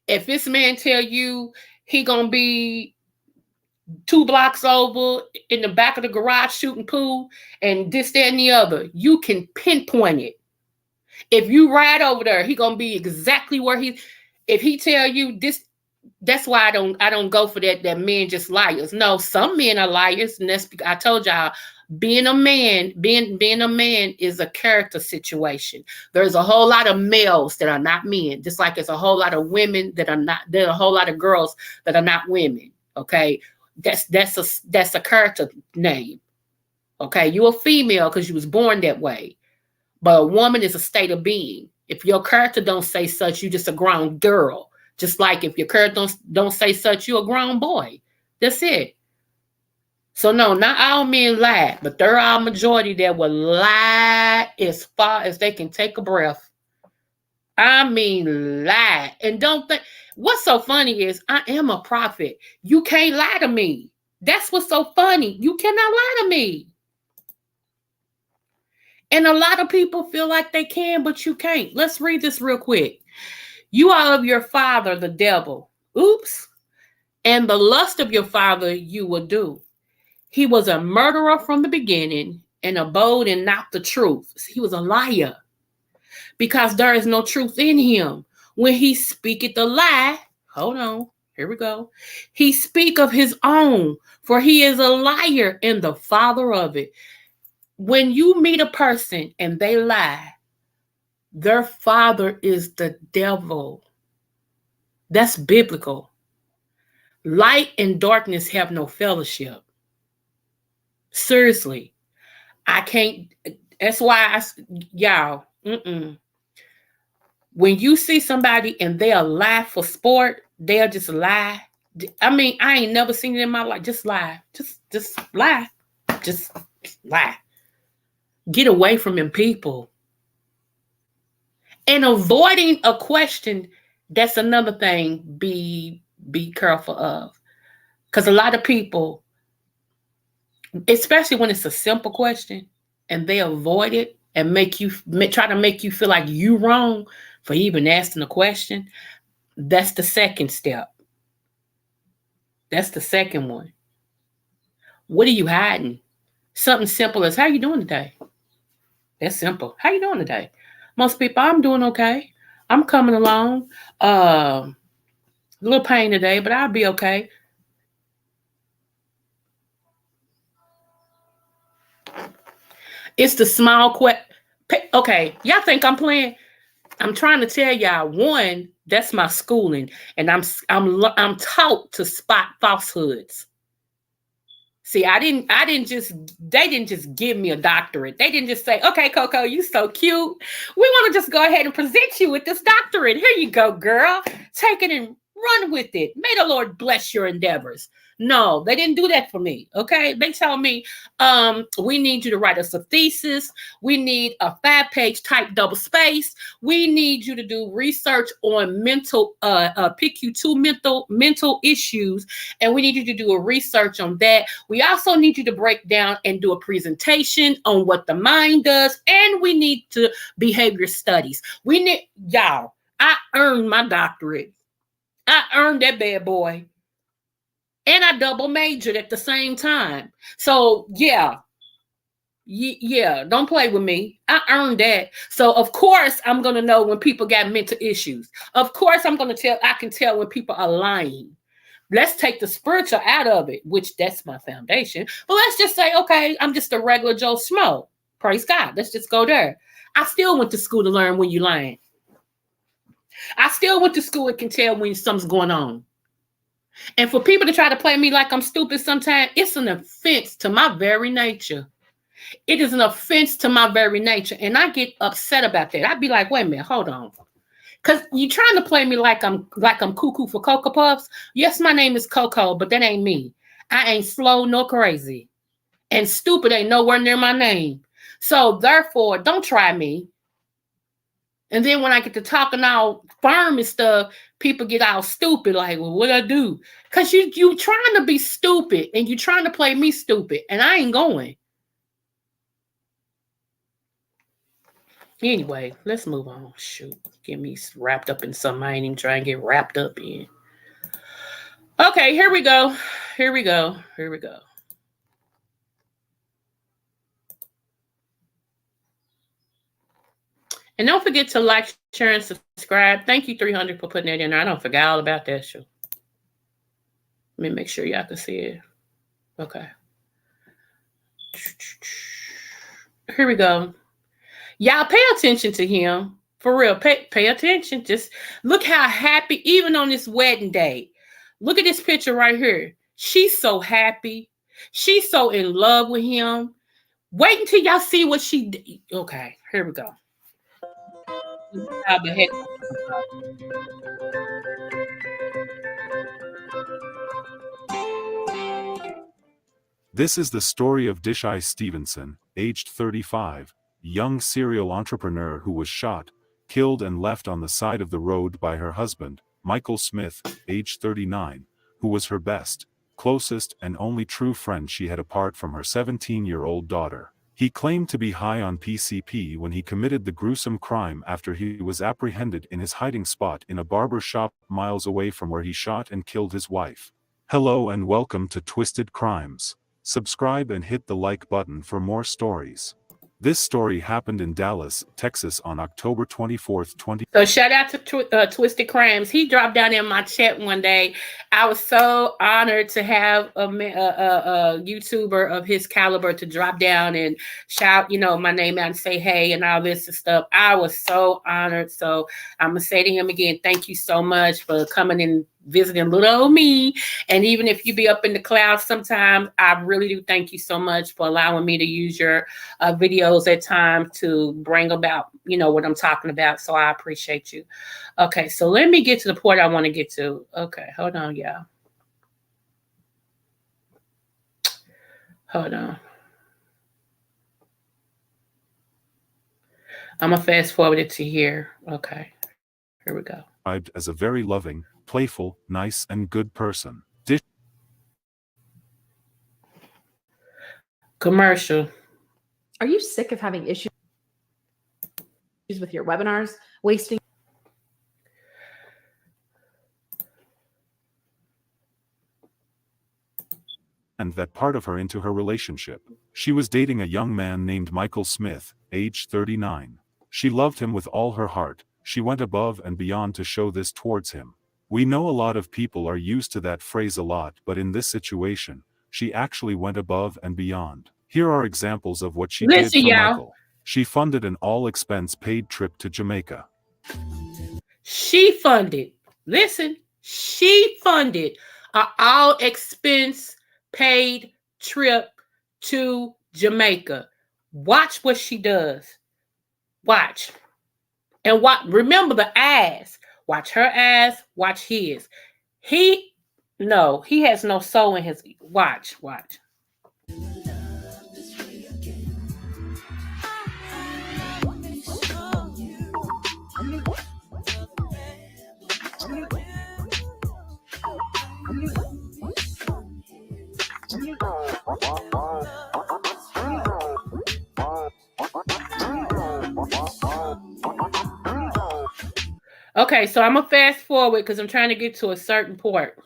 S1: If this man tell you he gonna be 2 blocks over in the back of the garage shooting pool and this, that, and the other, you can pinpoint it. If you ride over there, he gonna be exactly where if he tell you this, that's why I don't go for that men just liars. No, some men are liars, and that's I told y'all being a man is a character situation. There's a whole lot of males that are not men, just like there's a whole lot of women that are not. There are a whole lot of girls that are not women. Okay, that's a character name. Okay, you're a female because you was born that way, but a woman is a state of being. If your character don't say such, you just a grown girl. Just like if your character don't say such, you're a grown boy. That's it. So no, not all men lie, but there are a majority that will lie as far as they can take a breath. I mean lie. And don't think what's so funny is I am a prophet. You can't lie to me. That's what's so funny. You cannot lie to me. And a lot of people feel like they can, but you can't. Let's read this real quick. You are of your father, the devil. Oops. And the lust of your father you will do. He was a murderer from the beginning and abode in not the truth. He was a liar because there is no truth in him. When he speaketh a lie, hold on. Here we go. He speak of his own, for he is a liar and the father of it. When you meet a person and they lie, their father is the devil. That's biblical. Light and darkness have no fellowship. Seriously, I can't. That's why y'all. When you see somebody and they'll lie for sport, they'll just lie. I mean, I ain't never seen it in my life. Just lie. Just lie. Just lie. Get away from them people. And avoiding a question, that's another thing. Be careful of. Because a lot of people, especially when it's a simple question, and they avoid it and try to make you feel like you wrong for even asking a question. That's the second step. That's the second one. What are you hiding? Something simple as how you doing today? That's simple. How you doing today? Most people, I'm doing okay. I'm coming along. A little pain today, but I'll be okay. It's the small okay, y'all think I'm playing? I'm trying to tell y'all. One, that's my schooling, and I'm taught to spot falsehoods. See, they didn't just give me a doctorate. They didn't just say, okay, Coco, you so cute. We want to just go ahead and present you with this doctorate. Here you go, girl. Take it and run with it. May the Lord bless your endeavors. No, they didn't do that for me. Okay. They told me, we need you to write us a thesis. We need a 5-page type double space. We need you to do research on PQ2 mental issues. And we need you to do a research on that. We also need you to break down and do a presentation on what the mind does. And we need to behavior studies. We need, y'all, I earned my doctorate. I earned that bad boy. And I double majored at the same time. So yeah, don't play with me. I earned that. So of course I'm gonna know when people got mental issues. Of course I can tell when people are lying. Let's take the spiritual out of it, which that's my foundation. But let's just say, okay, I'm just a regular Joe Schmo. Praise God. Let's just go there. I still went to school to learn when you're lying. I still went to school and can tell when something's going on. And for people to try to play me like I'm stupid sometimes, it's an offense to my very nature. It is an offense to my very nature. And I get upset about that. I'd be like, wait a minute, hold on. Because you're trying to play me like I'm cuckoo for Cocoa Puffs. Yes, my name is Coco, but that ain't me. I ain't slow nor crazy. And stupid ain't nowhere near my name. So therefore, don't try me. And then when I get to talking all firm and stuff, people get all stupid, like, well, what I do? Because you trying to be stupid and you trying to play me stupid, and I ain't going. Anyway, let's move on. Shoot, get me wrapped up in something I ain't even trying to get wrapped up in. Okay, here we go. Here we go. Here we go. And don't forget to like, share, and subscribe. Thank you, 300, for putting that in there. I don't forget all about that show. Let me make sure y'all can see it. Okay. Here we go. Y'all pay attention to him. For real, pay attention. Just look how happy, even on this wedding day. Look at this picture right here. She's so happy. She's so in love with him. Wait until y'all see what she did. Okay, here we go.
S6: This is the story of Dishai Stevenson, aged 35, young serial entrepreneur who was shot, killed and left on the side of the road by her husband, Michael Smith, aged 39, who was her best, closest and only true friend she had apart from her 17-year-old daughter. He claimed to be high on PCP when he committed the gruesome crime after he was apprehended in his hiding spot in a barber shop miles away from where he shot and killed his wife. Hello and welcome to Twisted Crimes. Subscribe and hit the like button for more stories. This story happened in Dallas, Texas on October 24th, 20.
S1: So shout out to Twisted Crimes. He dropped down in my chat one day. I was so honored to have a YouTuber of his caliber to drop down and shout, my name out and say hey and all this and stuff. I was so honored. So I'm gonna say to him again, thank you so much for coming and visiting little old me. And even if you be up in the clouds sometimes, I really do thank you so much for allowing me to use your videos at times to bring about, what I'm talking about. So I appreciate you. Okay, so let me get to the point I want to get to. Okay, hold on, y'all. Hold on. I'm going to fast forward it to here. Okay, here we go.
S6: As a very loving, playful, nice, and good person.
S1: Commercial.
S7: Are you sick of having issues with your webinars, wasting?
S6: And that part of her into her relationship. She was dating a young man named Michael Smith, age 39. She loved him with all her heart. She went above and beyond to show this towards him. We know a lot of people are used to that phrase a lot, but in this situation, she actually went above and beyond. Here are examples of what she did for Michael. She funded an all-expense-paid trip to Jamaica.
S1: She funded an all-expense-paid trip to Jamaica. Watch what she does. Watch. And remember the ass. Watch her ass. Watch his. He has no soul in his. Watch. Okay, so I'm gonna fast forward because I'm trying to get to a certain part.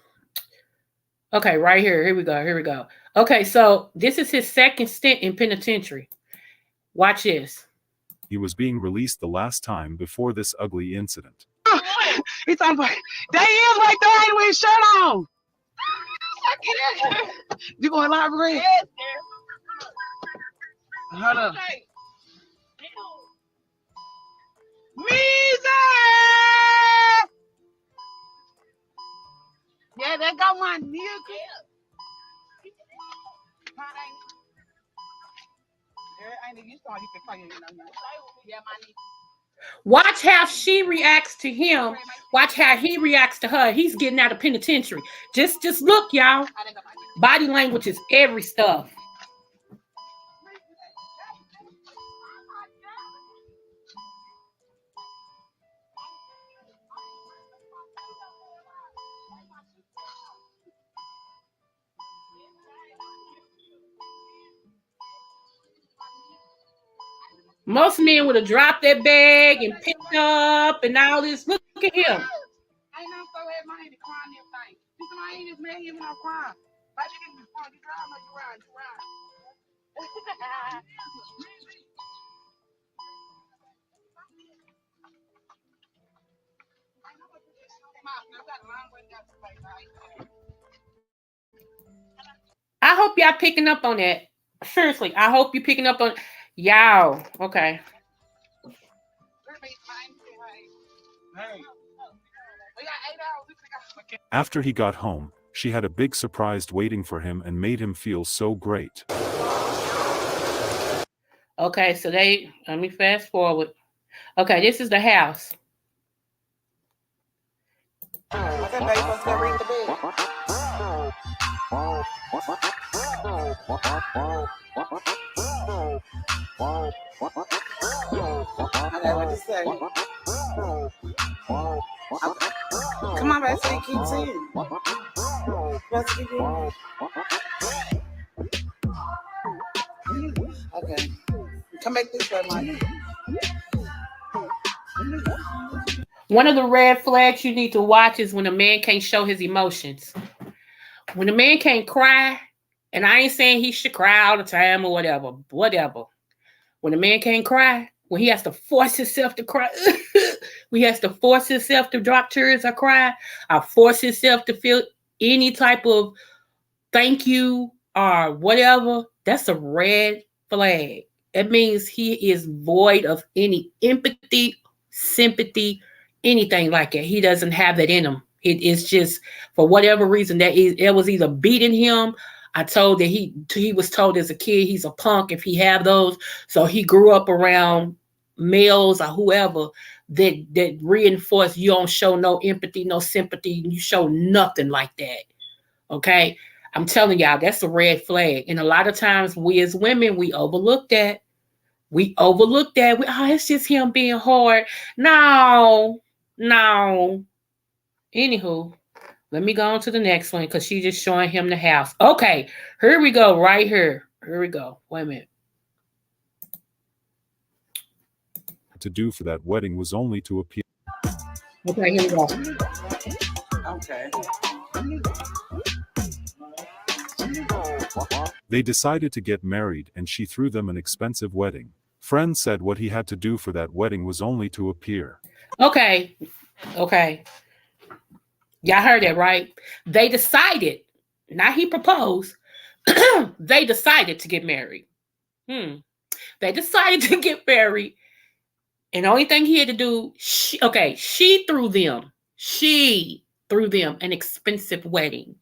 S1: Okay, right here. Here we go. Okay, so this is his second stint in penitentiary. Watch this.
S6: He was being released the last time before this ugly incident.
S8: He's talking about, they is right there, ain't with his shirt on. You going live, Red? Hold up. Measy! Yeah, that got my nigga.
S1: Watch how she reacts to him. Watch how he reacts to her. He's getting out of penitentiary. Just look, y'all. Body language is every stuff. Most men would have dropped their bag and picked up and all this. Look at him.
S8: I ain't no so at my hand to cry on them things. You know, I ain't just mad even no crime. Why you get me phone? You drive like you ride.
S1: I hope y'all picking up on that. Seriously, I hope you're picking up on y'all. Okay.
S6: After he got home, she had a big surprise waiting for him and made him feel so great.
S1: Okay, so let me fast forward. Okay, this is the house.
S8: Come on, let's keep seeing. Okay. Come back this way, Mike.
S1: One of the red flags you need to watch is when a man can't show his emotions. When a man can't cry, and I ain't saying he should cry all the time or whatever. When a man can't cry, when he has to force himself to cry, when he has to force himself to drop tears or cry, or force himself to feel any type of thank you or whatever, that's a red flag. It means he is void of any empathy, sympathy, anything like that. He doesn't have that in him. It is just for whatever reason that it was either beating him. I told that he was told as a kid he's a punk if he have those. So he grew up around males or whoever that reinforce you don't show no empathy, no sympathy, you show nothing like that. Okay. I'm telling y'all, that's a red flag. And a lot of times we as women, we overlook that. We overlook that. It's just him being hard. No, no. Anywho, let me go on to the next one because she's just showing him the house. Okay, here we go, right here. Here we go. Wait a minute.
S6: To do for that wedding was only to appear.
S1: Okay, here we go.
S8: Okay.
S6: They decided to get married and she threw them an expensive wedding. Friends said what he had to do for that wedding was only to appear.
S1: Okay, okay. Y'all heard that, right? They decided, not he proposed, they decided to get married. They decided to get married. And the only thing he had to do, she threw them. She threw them an expensive wedding.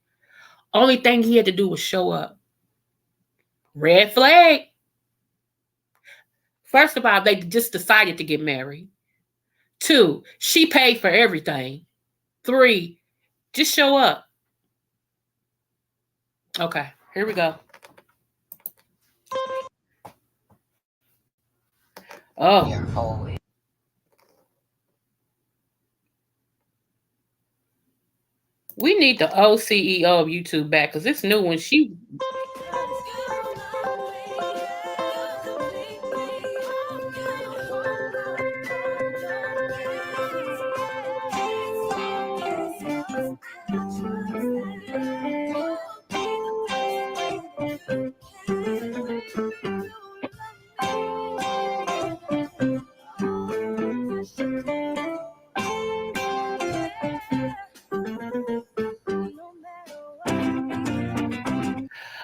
S1: Only thing he had to do was show up. Red flag. First of all, they just decided to get married. 2, she paid for everything. 3, just show up. Okay, here we go. Oh. We need the old CEO of YouTube back because this new one, she.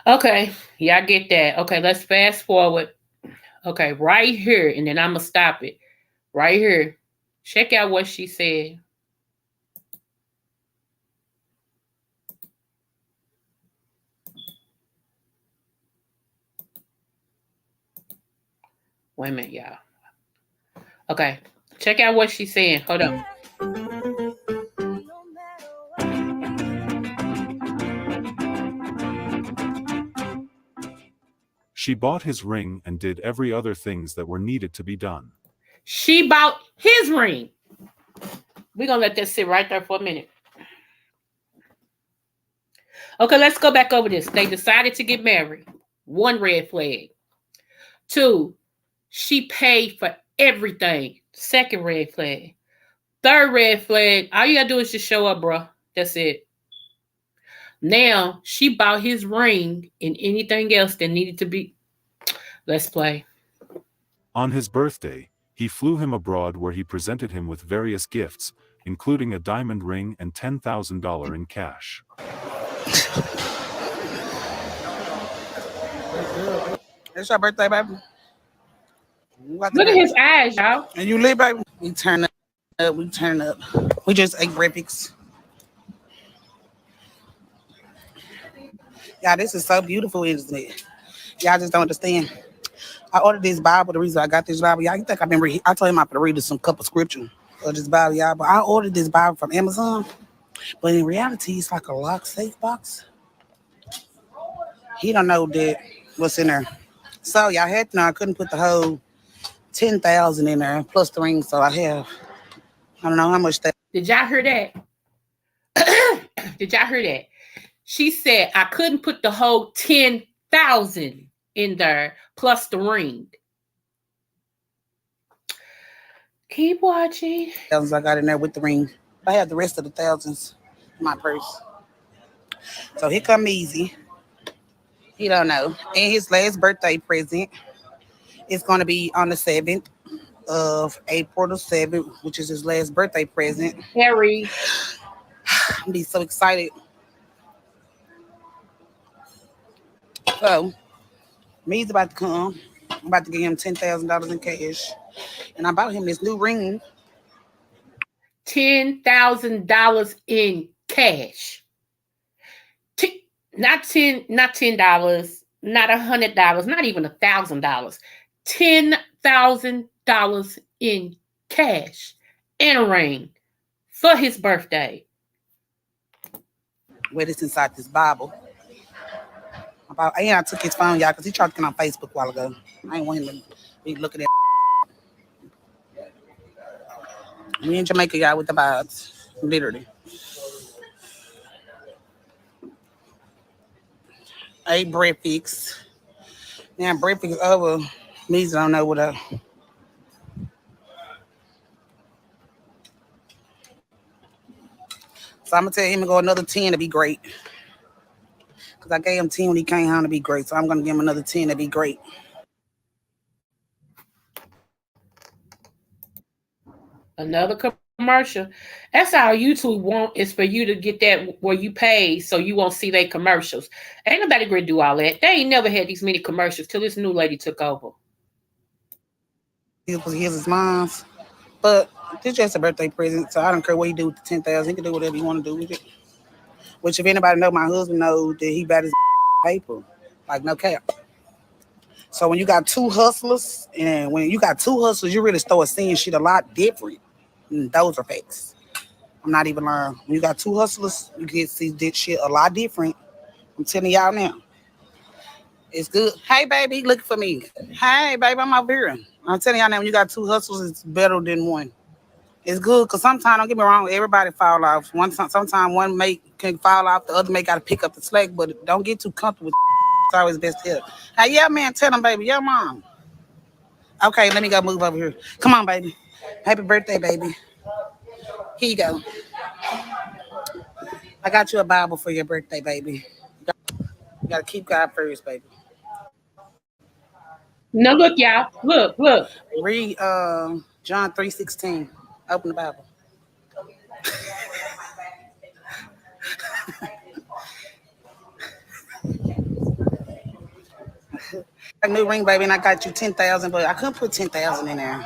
S1: Okay, y'all get that. Okay, let's fast forward. Okay, right here, and then I'm going to stop it. Right here. Check out what she said. Wait a minute, y'all. Okay, check out what she's saying. Hold on.
S6: She bought his ring and did every other things that were needed to be done.
S1: She bought his ring. We're going to let that sit right there for a minute. Okay, let's go back over this. They decided to get married. 1 red flag. 2, she paid for everything. 2nd red flag. 3rd red flag. All you got to do is just show up, bro. That's it. Now, she bought his ring and anything else that needed to be. Let's play.
S6: On his birthday, he flew him abroad where he presented him with various gifts, including a diamond ring and $10,000 in cash.
S8: It's your birthday, baby.
S1: Look at his eyes, y'all.
S8: And you live, baby. We turn up. We turn up. We just ate breakfast. Yeah, this is so beautiful, isn't it? Y'all just don't understand. I ordered this Bible. The reason I got this Bible, y'all, you think I've been reading? I told him I'm going to read some couple scripture of this Bible, y'all. But I ordered this Bible from Amazon. But in reality, it's like a lock safe box. He don't know that what's in there. So y'all had to know I couldn't put the whole 10,000 in there plus the ring. So I don't know how much that.
S1: Did y'all hear that? Did y'all hear that? She said I couldn't put the whole 10,000 in there plus the ring. Keep watching.
S8: Thousands I got in there with the ring. I have the rest of the thousands in my purse. So here come Easy. He don't know. And his last birthday present, It's going to be on the 7th of April the 7th, which is his last birthday present.
S1: Harry.
S8: I'm going to be so excited. So, me's about to come. I'm about to give him $10,000 in cash. And I bought him this new ring.
S1: $10,000 in cash. Not $10, not $10, not $100, not even $1,000. $10,000 in cash and a ring for his birthday.
S8: Where it's inside this Bible. I took his phone, y'all, because he tried to get on Facebook a while ago. I ain't want him to be looking at. We in Jamaica, y'all, with the vibes. Literally. Ate breakfast. Now breakfast is over. Me's don't know what up. So I'm gonna tell him to go another 10 to be great. Because I gave him 10 when he came home to be great. So I'm gonna give him another 10 to be great.
S1: Another commercial. That's all YouTube want, is for you to get that where you pay so you won't see their commercials. Ain't nobody gonna do all that. They ain't never had these many commercials till this new lady took over.
S8: It was his mom's. But this just a birthday present, so I don't care what he do with the 10,000. He can do whatever he want to do with it. Which, if anybody know, my husband knows that he bought his paper, like no cap. So when you got two hustlers, and when you got two hustlers, you really start seeing shit a lot different. And those are facts. I'm not even lying. When you got two hustlers, you get to see this shit a lot different. I'm telling y'all now. It's good. Hey, baby, looking for me. Hey, baby, I'm over here. I'm telling y'all now, when you got two hustlers, it's better than one. It's good because sometimes, don't get me wrong, everybody fall off. Sometimes one mate can fall off, the other mate got to pick up the slack, but don't get too comfortable with it's always best to help. Hey, yeah, man, tell them, baby, yeah, mom. Okay, let me go move over here. Come on, baby. Happy birthday, baby. Here you go. I got you a Bible for your birthday, baby. You got to keep God first, baby.
S1: Now look, y'all. Look.
S8: Read John 3:16. Open the Bible. A new ring, baby, and I got you 10,000, but I couldn't put 10,000 in there.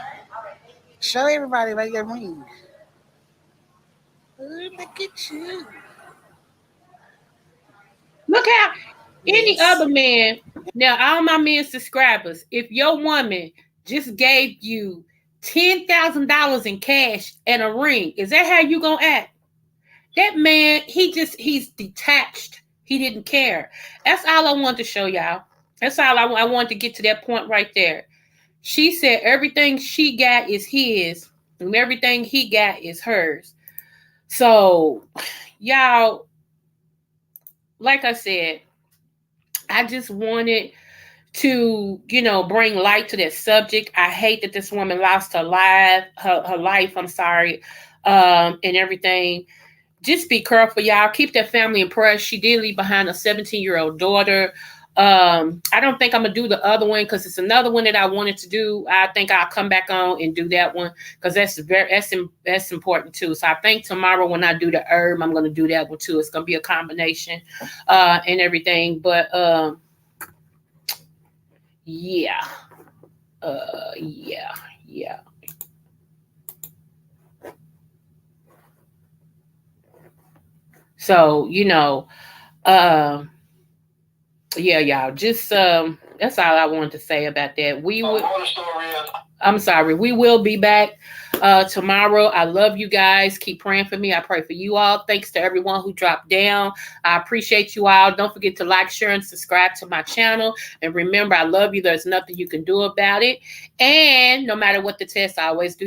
S8: Show everybody about your ring. Ooh, look at you.
S1: Look how any
S8: Yes.
S1: other man, now all my men subscribers, if your woman just gave you $10,000 in cash and a ring, is that how you gonna act? That man, he's detached. He didn't care. That's all I wanted to show y'all. That's all I wanted to get to that point right there. She said everything she got is his, and everything he got is hers. So, y'all, like I said, I just wanted to, bring light to that subject. I hate that this woman lost her life, I'm sorry, and everything. Just be careful, y'all. Keep that family in prayer. She did leave behind a 17-year-old daughter. I don't think I'm gonna do the other one because it's another one that I wanted to do. I think I'll come back on and do that one because that's important too. So I think tomorrow when I do the herb, I'm gonna do that one too. It's gonna be a combination and everything. But yeah. Yeah. So, yeah, y'all. Just that's all I wanted to say about that. I'm sorry. We will be back tomorrow. I love you guys. Keep praying for me. I pray for you all. Thanks to everyone who dropped down. I appreciate you all. Don't forget to like, share, and subscribe to my channel. And remember, I love you. There's nothing you can do about it. And no matter what the test, I always do